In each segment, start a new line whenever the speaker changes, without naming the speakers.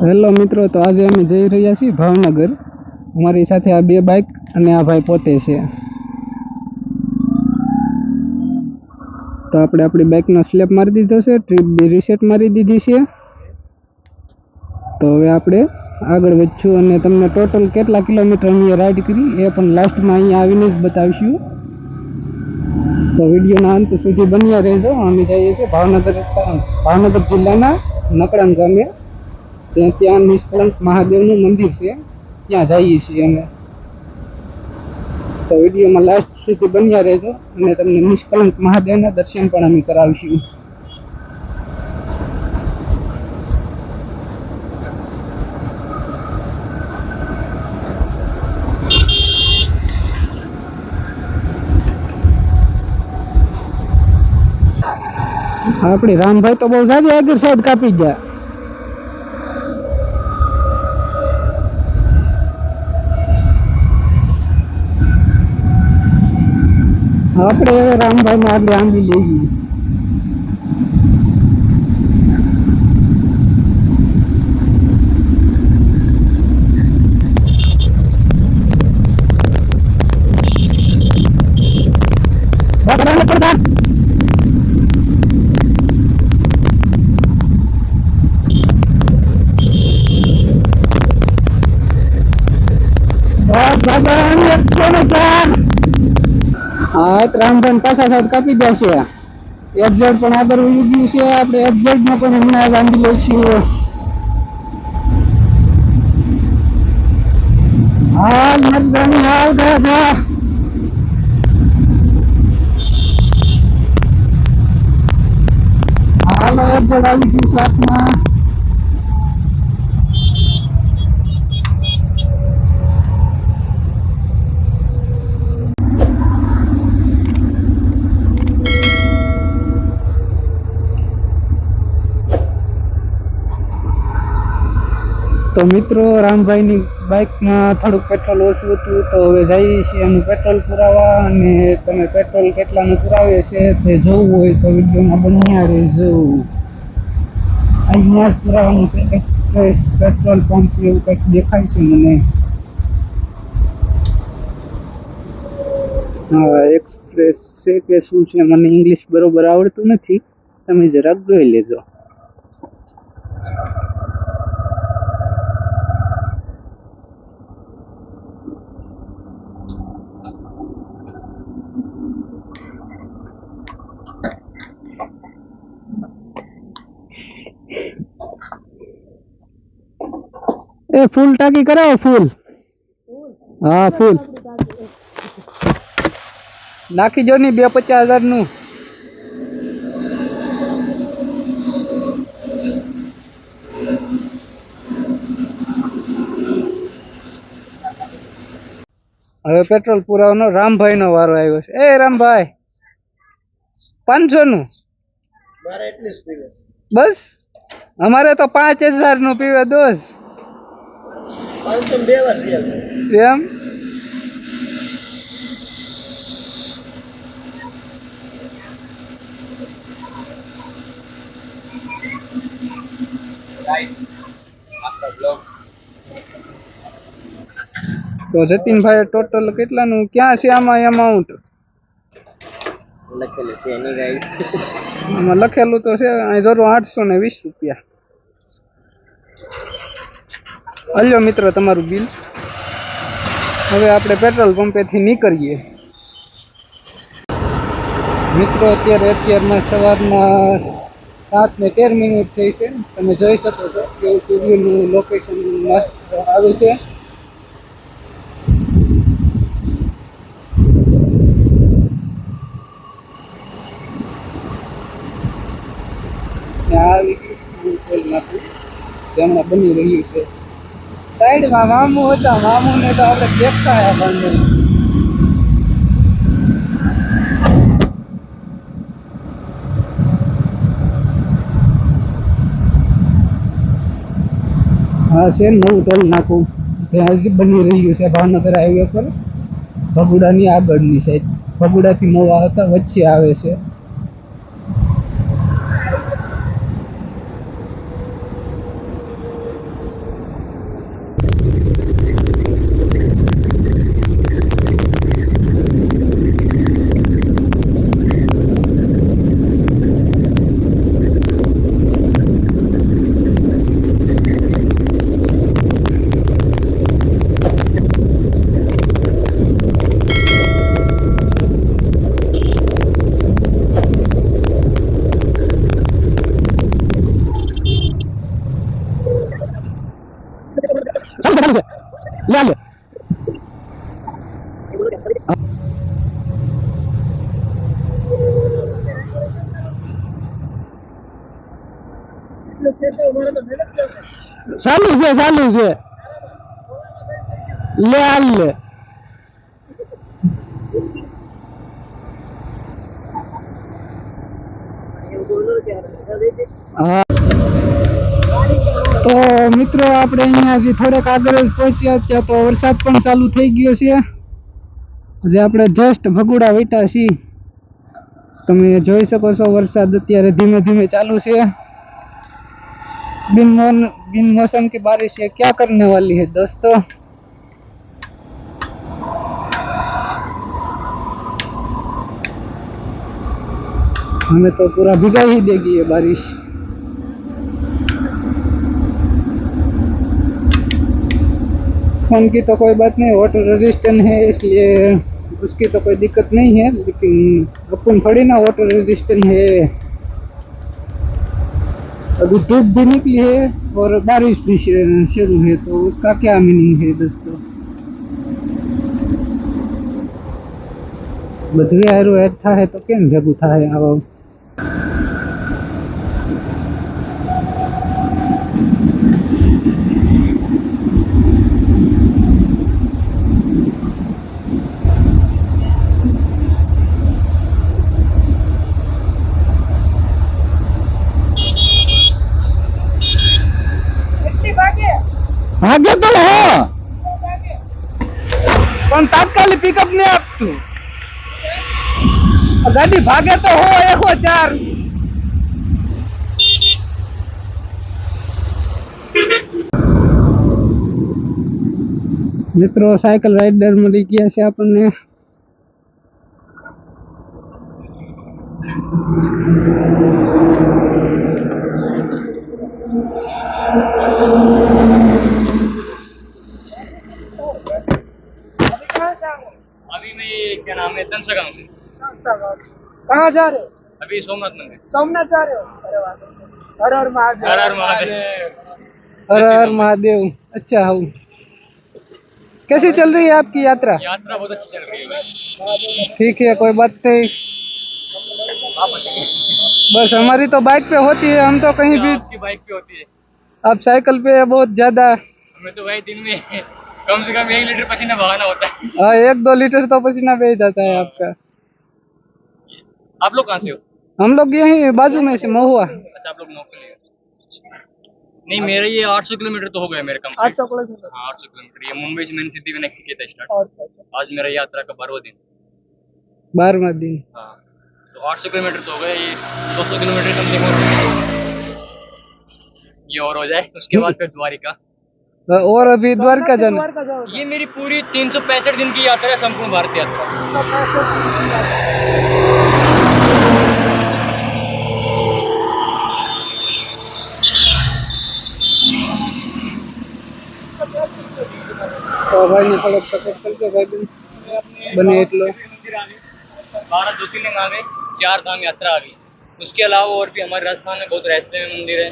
Hello મિત્રો, તો આજે અમે જઈ રહ્યા છીએ ભાવનગર. અમારી સાથે આ બે બાઇક અને આ ભાઈ પોતે છે. તો આપણે આપણી બાઇકનો સ્લેપ મારી દીધો છે, ટ્રીપ બી રીસેટ મારી દીધી છે. તો હવે આપણે આગળ વધશું અને તમને ટોટલ કેટલા કિલોમીટર અમે રાઈડ કરી એ પણ લાસ્ટમાં અહીંયા આવીને જ બતાવીશું. તો વિડીયોના અંત સુધી બન્યા રહેજો. અમે જઈએ છીએ ભાવનગર જિલ્લાના નકળામ ગામે, ત્યાં નિષ્કલંક મહાદેવનું મંદિર છે, ત્યાં જઈએ છીએ અમે. તો વિડીયોમાં લાસ્ટ સુધી બન્યા રહેજો અને તમને નિષ્કલંક મહાદેવના દર્શન પણ અમે કરાવીશું. આપણી રામભાઈ તો બહુ સારી આગળ સાઈડ કાપી ગયા. આપણે હવે રામભાઈ ને આગળ આંબી લઈએ. રામભાઈ પાછા સાઈડ કાપી દે છે. એફઝેડ પણ આગળ ઉઈ ગયું છે. આપણે એફઝેડ માં પણ હમણાં બાંધી લઈશું. હાલ મરદાની હાલ ગયા. હાલ એફઝેડ આવી ગયું છે હાથમાં. તો મિત્રો, રામભાઈની બાઇકમાં થોડુંક પેટ્રોલ ઓછું હતું, તો હવે જઈએ છીએ એનું પેટ્રોલ પુરાવા. અને તમે પેટ્રોલ કેટલાનું પુરાવે છે તે જોવું હોય તો વિડીયોમાં બન્યા રહેજો. અહીંયા જ પુરાવાનું છે, એક્સપ્રેસ પેટ્રોલ પંપ એવું કંઈક દેખાય છે મને. હા, એક્સપ્રેસ છે કે શું છે, મને ઇંગ્લિશ બરોબર આવડતું નથી, તમે જરાક જોઈ લેજો. એ ફૂલ ટાંકી કરાવો, ફૂલ. હા, ફૂલ નાખી જો ની 250,000 નું. હવે પેટ્રોલ પુરાવાનો રામભાઈ નો વારો આવ્યો છે. એ રામભાઈ, 500 નું બસ. અમારે તો 5,000 નું પીવે દોસ્ત. 502 વાર એમ. તો જતીનભાઈ ટોટલ કેટલાનું ક્યાં છે આમાં એમાઉન્ટ લખેલું છે એની ગાઈસ? આમાં લખેલું તો છે અહીં જરૂર 820 રૂપિયા. હલ્યો મિત્રો તમારું બિલ. હવે આપણે પેટ્રોલ પંપેથી નીકળીએ. મિત્રો, અત્યારમાં સવારના 7:13 થઈ છે. તમે જોઈ શકો છો કે સૂર્યનું લોકેશન મસ્ત આવે છે. હમણાં બની રહ્યું છે. સાઈડમાં મામું હતા, મામુને તો આપણે દેખતા બંને. હા, છે નવું ટોલ નાકું જ્યાં હજી બની રહ્યું છે ભાવનગર હાઈવે પર, ભગુડાની આગળની સાઈડ. ભગુડાથી મોવા હતા વચ્ચે આવે છે. ले ले चालू से ले हाल ले हाँ તો મિત્રો આપણે અહીંયાથી થોડેક આગળ જ પહોંચ્યા ત્યાં તો વરસાદ પણ ચાલુ થઈ ગયો છે જે આપણે જસ્ટ ભગુડા વીટા છીએ તમે જોઈ શકો છો વરસાદ અત્યારે ધીમે ધીમે ચાલુ છે बिन मौसम की बारिश है क्या करने वाली है दोस्तों हमें तो पूरा भिगा ही देगी ये बारिश फोन की तो कोई बात नहीं वाटर रेजिस्टेंट है इसलिए उसकी तो कोई दिक्कत नहीं है लेकिन अपन थोड़ी ना वाटर रेजिस्टेंट है अभी धूप भी निकली है और बारिश भी शुरू है तो उसका क्या मीनिंग है दोस्तों બધું હારું હેર થાય તો કેમ ભેગું થાય આવો ભાગે તો હો પણ તાત્કાલિક પિકઅપ નહીં આપતું ગાડી ભાગે તો હો 104 મિત્રો સાયકલ રાઇડર મળી ગયા છે આપણને
अभी मैं क्या नाम है तनसा गाँव से
कहाँ जा रहे हो
अभी सोमनाथ मंदिर
सोमनाथ जा रहे हो अरे वाह हर हर महादेव
हर हर महादेव
हर हर महादेव अच्छा हो कैसी चल रही है आपकी यात्रा
यात्रा बहुत अच्छी चल रही है भाई
ठीक है कोई बात नहीं
आप बताइए
बस हमारी तो बाइक पे होती है हम तो कहीं भी
आपकी बाइक पे होती है
आप साइकिल पे बहुत ज्यादा
हमें तो भाई दिन में कम से कम 1 लीटर पसीना बहाना होता है
हाँ 1-2 लीटर तो पसीना बह जाता है आपका
आप लोग कहाँ से हो
हम लोग यहीं बाजू में से महुआ
अच्छा आप लोग नौकरी है नहीं मेरे ये 800 किलोमीटर तो हो गया मेरे कम
800 किलोमीटर
हाँ 800 किलोमीटर ये मुंबई से मैंने सिद्धिविनायक से किया था स्टार्ट आज मेरा यात्रा का 12वां दिन
12वां दिन
हाँ तो 800 किलोमीटर तो हो गया ये 200 किलोमीटर समथिंग ये और हो जाए उसके बाद फिर द्वारिका
और अभी द्वारका जाना
ये मेरी पूरी 365 दिन की यात्रा है संपूर्ण भारत यात्रा
तो भाई ने थोड़ा सपोर्ट करके भाई बने એટલો
12 ज्योतिर्लिंग आ गए 4 धाम यात्रा आ गई उसके अलावा और भी हमारे राजस्थान में बहुत रहस्यमय मंदिर है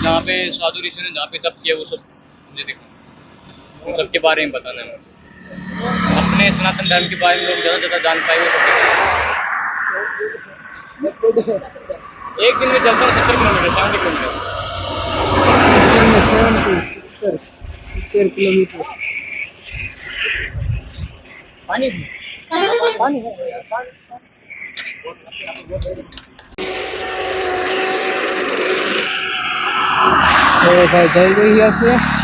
जहाँ पे साधु ऋषि ने जहाँ पे तप किया वो सब मुझे देखो उन सब के बारे में बताना है अपने सनातन धर्म के बारे में लोग ज़्यादा से ज़्यादा जान पाएंगे एक दिन में चलता हूँ 70 किलोमीटर
70 किलोमीटर
पानी
पानी है तो भाई जल रही है आपसे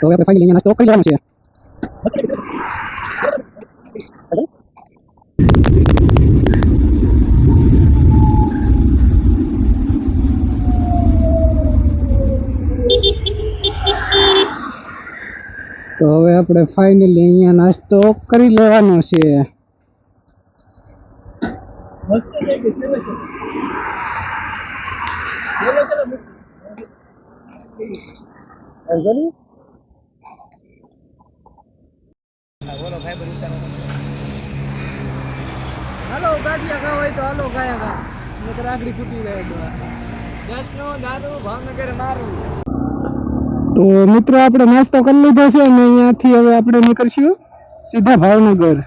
હવે આપણે ફાઇનલી અહીંયા નાસ્તો કરી લેવાનો છે. તો હવે આપણે ફાઇનલી અહીંયા નાસ્તો કરી લેવાનો છે. હાલો ગાંઠિયા ખાવા હોય તો હાલો ગાયા ગા નકર આખડી ફૂટી જાય તો જસનો દાદુ ભાવનગર મારું. તો મિત્રો આપણે નાસ્તો કરી લીધો છે અને અહીંયાથી હવે આપણે નીકળશું સીધા ભાવનગર.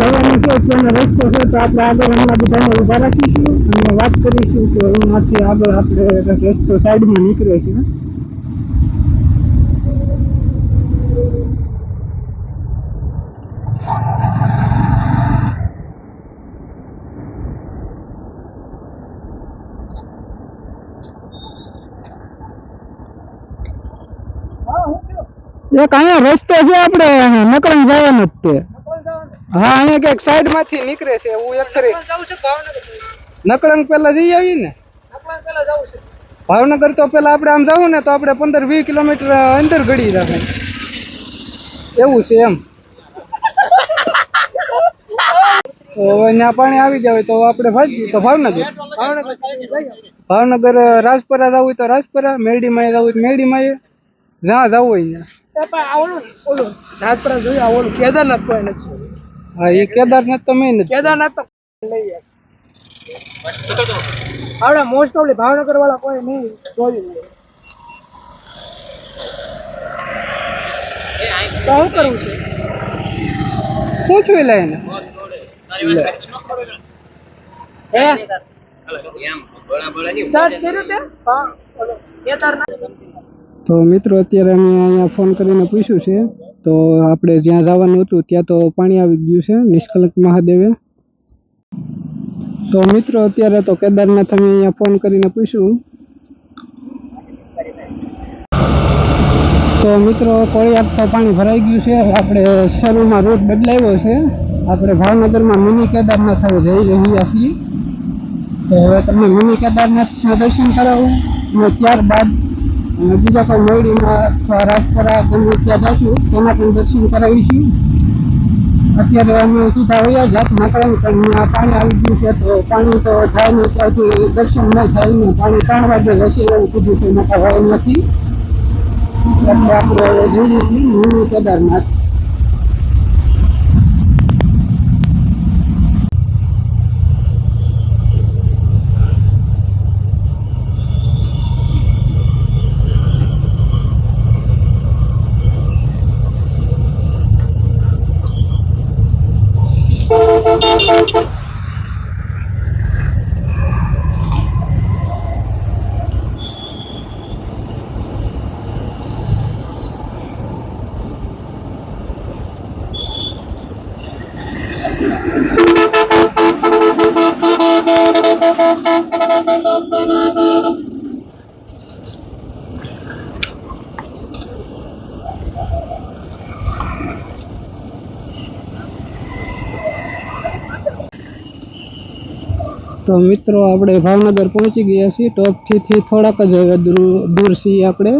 જવાનું છે ત્યાંનો રસ્તો છે તો આપણે આગળ હમણાં બધાને ઊભા રાખીશું અને વાત કરીશું કે અહીંયાથી આગળ આપણે રસ્તો સાઈડમાં નીકળે છે. એક અહીંયા રસ્તો છે આપણે નકળંગ જવાનો જ તે. હા અહીંયા ક્યાંક સાઈડ માંથી નીકળે છે હું એક કરી નકળંગ પેલા જઈ આવી ને ભાવનગર તો પેલા આપણે આમ જવું ને તો આપણે 15-20 કિલોમીટર અંદર ગળી રાખે એવું છે એમ. તો હવે ત્યાં પાણી આવી જાય તો આપણે ભાગીએ તો ભાવનગર રાજપરા જવું હોય તો રાજપરા, મેરડીમાં જવું હોય તો મેરડીમાં. જ્યાં જવું હોય ત્યાં.
ઓલું જાત્રા જોયું, ઓલું કેદારનાથ કોઈ નથી.
હા એ કેદારનાથ તો મેં નથી.
કેદારનાથ તો લઈ જાય. આપણે મોસ્ટ ઓફલી ભાવનગર વાળા કોઈ નહીં જોયું હોય. તો શું કરવું છે?
પૂછવી લે એને.
સર્ચ કર્યું તે? હા, ઓલું કેદારનાથ.
તો મિત્રો અત્યારે અમે અહીંયા ફોન કરીને પૂછ્યું છે, તો આપણે જ્યાં જવાનું હતું ત્યાં તો પાણી આવી ગયું છે નિષ્કલંક મહાદેવે. તો મિત્રો અત્યારે તો કેદારનાથ અમે અહીંયા ફોન કરીને પૂછ્યું. તો મિત્રો કોળિયાક તો પાણી ભરાઈ ગયું છે. આપણે શરૂમાં રૂટ બદલાવ્યો છે. આપણે ભાવનગરમાં મિની કેદારનાથ હવે જઈ રહ્યા છીએ. તો હવે તમને મિની કેદારનાથના દર્શન કરાવું અને ત્યારબાદ અને બીજા કોઈ મોરડીમાં અથવા રાજપરા ગમે ત્યાં જશું તેના પણ દર્શન કરાવીશું. અત્યારે અમે સીધા વયા જાત નાકડા પણ ત્યાં પાણી આવી ગયું છે, તો પાણી તો જાય ને ત્યાંથી દર્શન ન થાય ને. પાણી 3 વાગે જશે એવું કીધું છે, મોટા ભાઈ નથી. એટલે આપણે હવે જઈએ છીએ મિની કેદારનાથ. તો મિત્રો આપણે ભાવનગર પહોંચી ગયા છીએ. ટોપથી થોડાક જ હવે દૂર છીએ આપણે.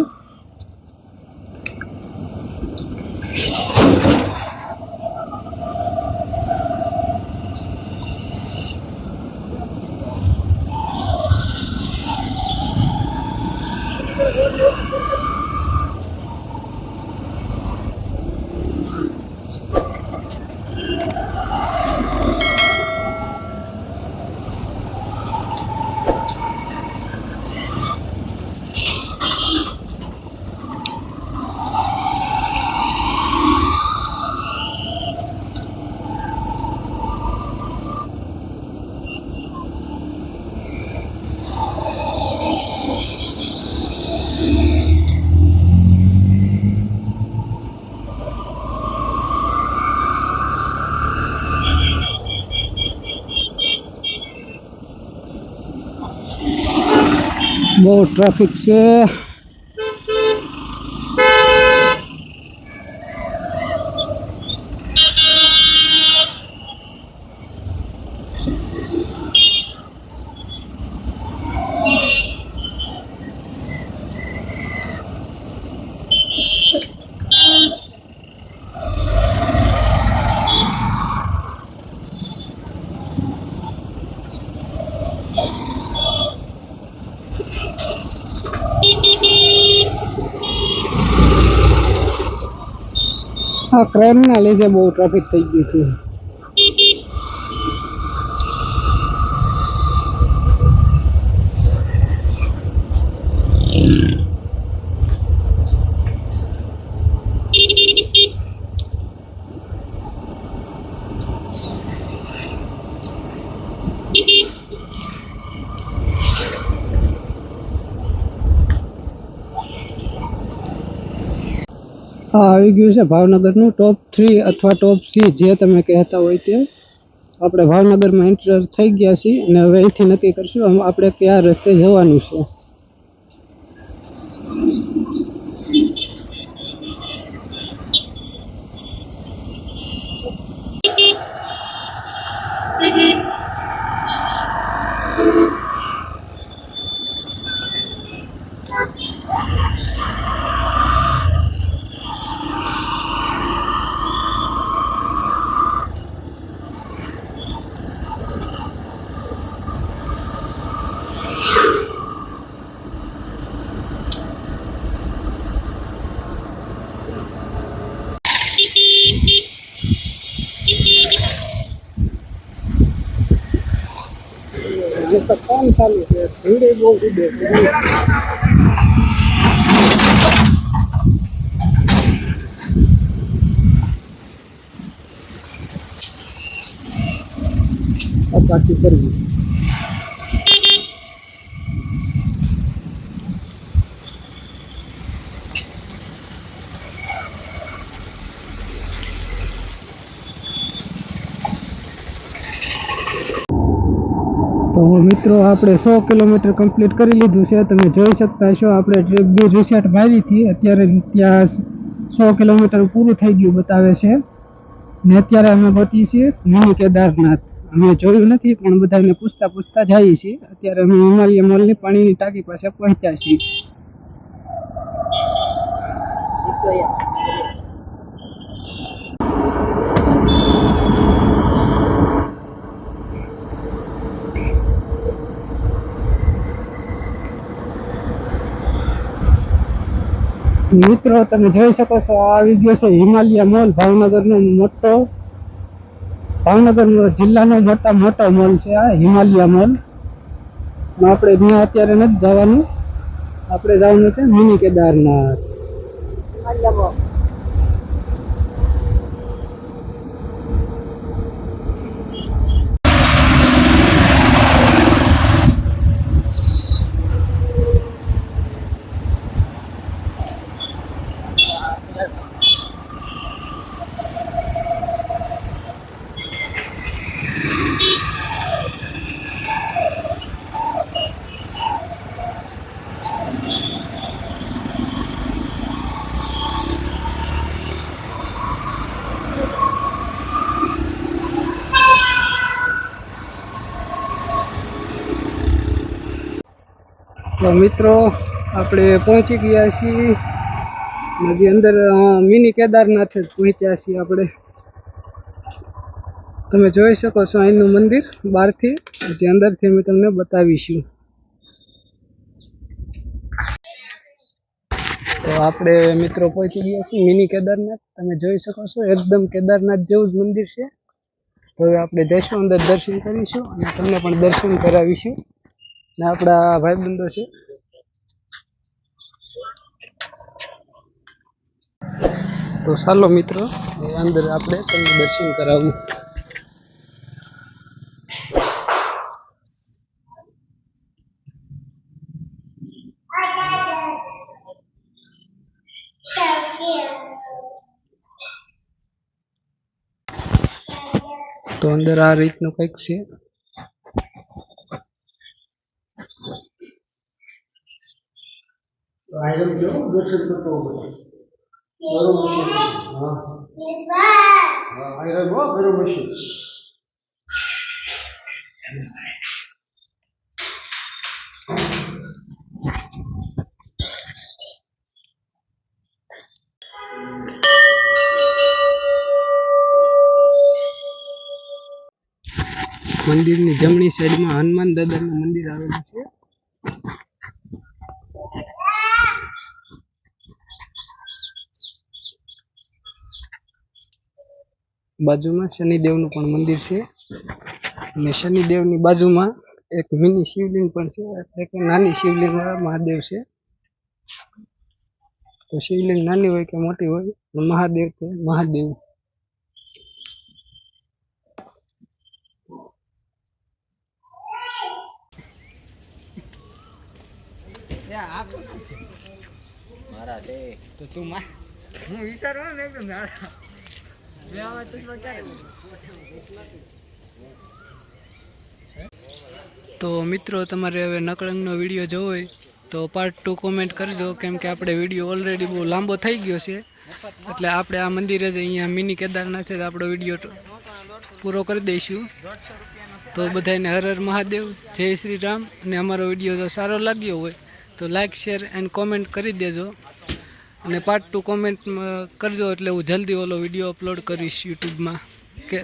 બહુ ટ્રાફિક છે. આ ક્રેનના લીધે બહુ ટ્રાફિક થઈ ગયું છે. આ આવી ગયું છે ભાવનગરનું ટોપ 3 અથવા ટોપ સી, જે તમે કહેતા હોય તે. આપણે ભાવનગરમાં એન્ટર થઈ ગયા છીએ અને હવે અહીંથી નક્કી કરશું આપણે કયા રસ્તે જવાનું છે. અને તો કામ ચાલુ છે, ભીડે બહુ ઉડે છે. અપાટી કરવી. તો મિત્રો આપણે 100 કિલોમીટર કમ્પ્લીટ કરી લીધું છે. તમે જોઈ શકતા છો આપણે ટ્રીપ બી રિસેટ મારી હતી. અત્યારે ત્યાં 100 કિલોમીટર પૂરું થઈ ગયું બતાવે છે ને અત્યારે અમે પહોંચી છીએ મિની કેદારનાથ. અમે જોયું નથી પણ બધાને પૂછતા જઈએ છીએ. અત્યારે અમે હિમાલય મોલની પાણીની ટાંકી પાસે પહોંચ્યા છીએ. મિત્રો તમે જોઈ શકો છો આ આવી ગયો છે હિમાલય મોલ. ભાવનગરનો ભાવનગર જિલ્લાનો મોટો મોલ છે આ હિમાલય મોલ. આપણે ત્યાં અત્યારે નથી જવાનું, આપણે જવાનું છે મિની કેદારનાથ. તો મિત્રો આપણે પહોંચી ગયા છીએ હજી અંદર મિની કેદારનાથ જ પહોંચ્યા છીએ આપણે. તમે જોઈ શકો છો અહીંનું મંદિર બહારથી, હજી અંદરથી અમે તમને બતાવીશું. તો આપણે મિત્રો પહોંચી ગયા છીએ મિની કેદારનાથ. તમે જોઈ શકો છો એકદમ કેદારનાથ જેવું જ મંદિર છે. તો હવે આપણે જઈશું અંદર, દર્શન કરીશું અને તમને પણ દર્શન કરાવીશું. ને આપણા ભાઈબંધો છે. તો ચાલો મિત્રો અંદર આપણે તમને દર્શન કરાવું. તો અંદર આ રીતનું કંઈક છે. મંદિરની જમણી સાઈડમાં હનુમાન દાદાનું મંદિર આવેલું છે. બાજુમાં શનિદેવનું પણ મંદિર છે અને શનિદેવની બાજુમાં એક મિની શિવલિંગ પણ છે, એટલે કે નાની શિવલિંગ મહાદેવ છે. તો શિવલિંગ નાની હોય કે મોટી હોય, મહાદેવ તો મહાદેવ. તો તું હું વિચારવા ને એકદમ તો મિત્રો તમારે હવે નકળંગનો વિડીયો જોવો હોય તો પાર્ટ 2 કોમેન્ટ કરજો, કેમ કે આપણે વિડીયો ઓલરેડી બહુ લાંબો થઈ ગયો છે. એટલે આપણે આ મંદિરે જ અહીંયા મિની કેદારનાથે જ આપણો વિડીયો પૂરો કરી દઈશું. તો બધાને હર હર મહાદેવ, જય શ્રી રામ. અને અમારો વિડીયો જો સારો લાગ્યો હોય તો લાઇક, શેર એન્ડ કોમેન્ટ કરી દેજો. અને પાર્ટ 2 કોમેન્ટ કરજો એટલે હું જલ્દી ઓલો વિડીયો અપલોડ કરીશ યુટ્યુબમાં. કે